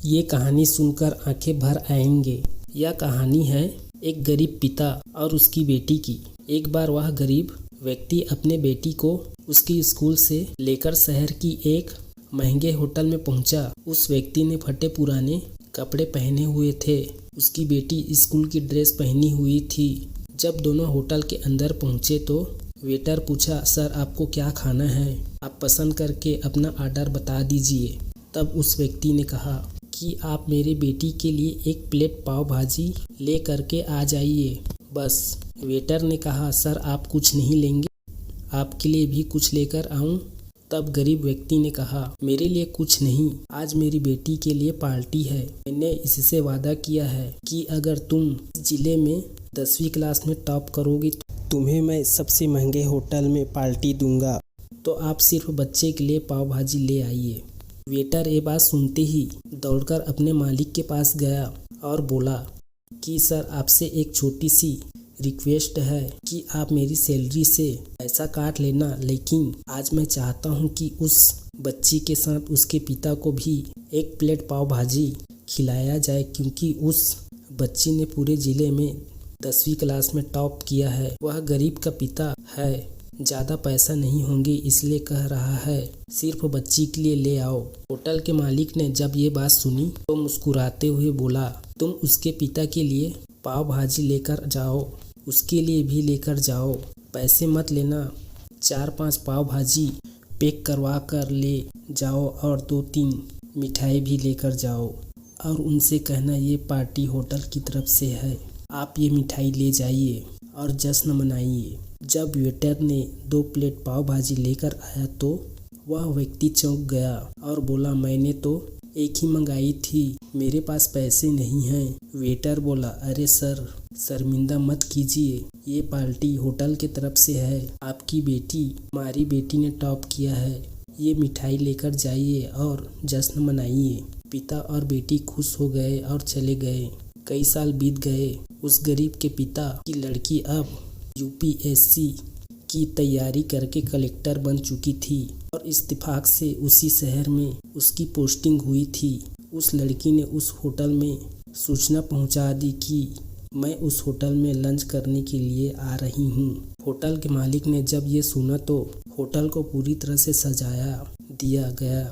ये कहानी सुनकर आंखें भर आएंगे। यह कहानी है एक गरीब पिता और उसकी बेटी की। एक बार वह गरीब व्यक्ति अपने बेटी को उसकी स्कूल से लेकर शहर की एक महंगे होटल में पहुंचा। उस व्यक्ति ने फटे पुराने कपड़े पहने हुए थे। उसकी बेटी स्कूल की ड्रेस पहनी हुई थी। जब दोनों होटल के अंदर पहुंचे तो वेटर पूछा, सर आपको क्या खाना है? आप पसंद करके अपना ऑर्डर बता दीजिए। तब उस व्यक्ति ने कहा कि आप मेरे बेटी के लिए एक प्लेट पाव भाजी ले करके आ जाइए बस। वेटर ने कहा, सर आप कुछ नहीं लेंगे? आपके लिए भी कुछ लेकर आऊं? तब गरीब व्यक्ति ने कहा, मेरे लिए कुछ नहीं, आज मेरी बेटी के लिए पार्टी है। मैंने इससे वादा किया है कि अगर तुम जिले में 10वीं क्लास में टॉप करोगी तो तुम्हें मैं सबसे महंगे होटल में पार्टी दूंगा। तो आप सिर्फ बच्चे के लिए पाव भाजी ले आइए। वेटर ये बात सुनते ही दौड़कर अपने मालिक के पास गया और बोला कि सर आपसे एक छोटी सी रिक्वेस्ट है कि आप मेरी सैलरी से पैसा काट लेना, लेकिन आज मैं चाहता हूं कि उस बच्ची के साथ उसके पिता को भी एक प्लेट पाव भाजी खिलाया जाए, क्योंकि उस बच्ची ने पूरे ज़िले में 10वीं क्लास में टॉप किया है। वह गरीब का पिता है, ज़्यादा पैसा नहीं होंगे इसलिए कह रहा है, सिर्फ बच्ची के लिए ले आओ। होटल के मालिक ने जब ये बात सुनी तो मुस्कुराते हुए बोला, तुम उसके पिता के लिए पाव भाजी लेकर जाओ, उसके लिए भी लेकर जाओ, पैसे मत लेना। 4-5 पाव भाजी पैक करवा कर ले जाओ और 2-3 मिठाई भी लेकर जाओ और उनसे कहना ये पार्टी होटल की तरफ से है, आप ये मिठाई ले जाइए और जश्न मनाइए। जब वेटर ने 2 प्लेट पाव भाजी लेकर आया तो वह व्यक्ति चौंक गया और बोला, मैंने तो एक ही मंगाई थी, मेरे पास पैसे नहीं हैं। वेटर बोला, अरे सर शर्मिंदा मत कीजिए, ये पार्टी होटल की तरफ से है, आपकी बेटी हमारी बेटी ने टॉप किया है, ये मिठाई लेकर जाइए और जश्न मनाइए। पिता और बेटी खुश हो गए और चले गए। कई साल बीत गए। उस गरीब के पिता की लड़की अब यूपीएससी की तैयारी करके कलेक्टर बन चुकी थी और इत्तेफाक से उसी शहर में उसकी पोस्टिंग हुई थी। उस लड़की ने उस होटल में सूचना पहुंचा दी कि मैं उस होटल में लंच करने के लिए आ रही हूं। होटल के मालिक ने जब ये सुना तो होटल को पूरी तरह से सजाया दिया गया।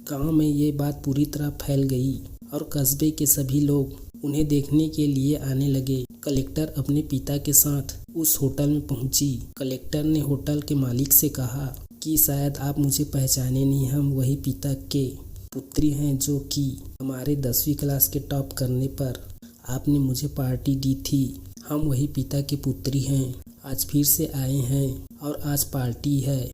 गांव में ये बात पूरी तरह फैल गई और कस्बे के सभी लोग उन्हें देखने के लिए आने लगे। कलेक्टर अपने पिता के साथ उस होटल में पहुंची। कलेक्टर ने होटल के मालिक से कहा कि शायद आप मुझे पहचाने नहीं, हम वही पिता के पुत्री हैं जो कि हमारे 10वीं क्लास के टॉप करने पर आपने मुझे पार्टी दी थी। हम वही पिता के पुत्री हैं, आज फिर से आए हैं और आज पार्टी है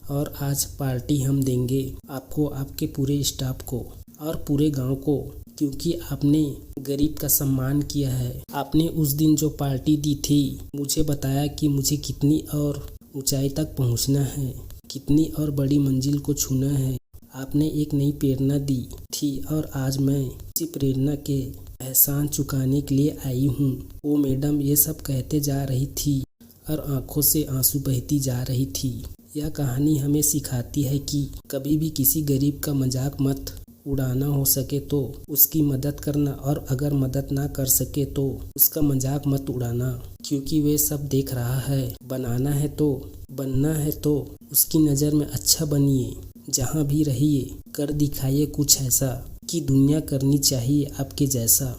और आज पार्टी हम देंगे आपको, आपके पूरे स्टाफ को और पूरे गांव को, क्योंकि आपने गरीब का सम्मान किया है। आपने उस दिन जो पार्टी दी थी, मुझे बताया कि मुझे कितनी और ऊंचाई तक पहुंचना है, कितनी और बड़ी मंजिल को छूना है। आपने एक नई प्रेरणा दी थी और आज मैं इसी प्रेरणा के एहसान चुकाने के लिए आई हूँ। वो मैडम ये सब कहते जा रही थी और आंखों से आंसू बहती जा रही थी। यह कहानी हमें सिखाती है कि कभी भी किसी गरीब का मजाक मत उड़ाना, हो सके तो उसकी मदद करना और अगर मदद ना कर सके तो उसका मजाक मत उड़ाना, क्योंकि वे सब देख रहा है। बनाना है तो बनना है तो उसकी नज़र में अच्छा बनिए, जहाँ भी रहिए कर दिखाइए कुछ ऐसा कि दुनिया करनी चाहिए आपके जैसा।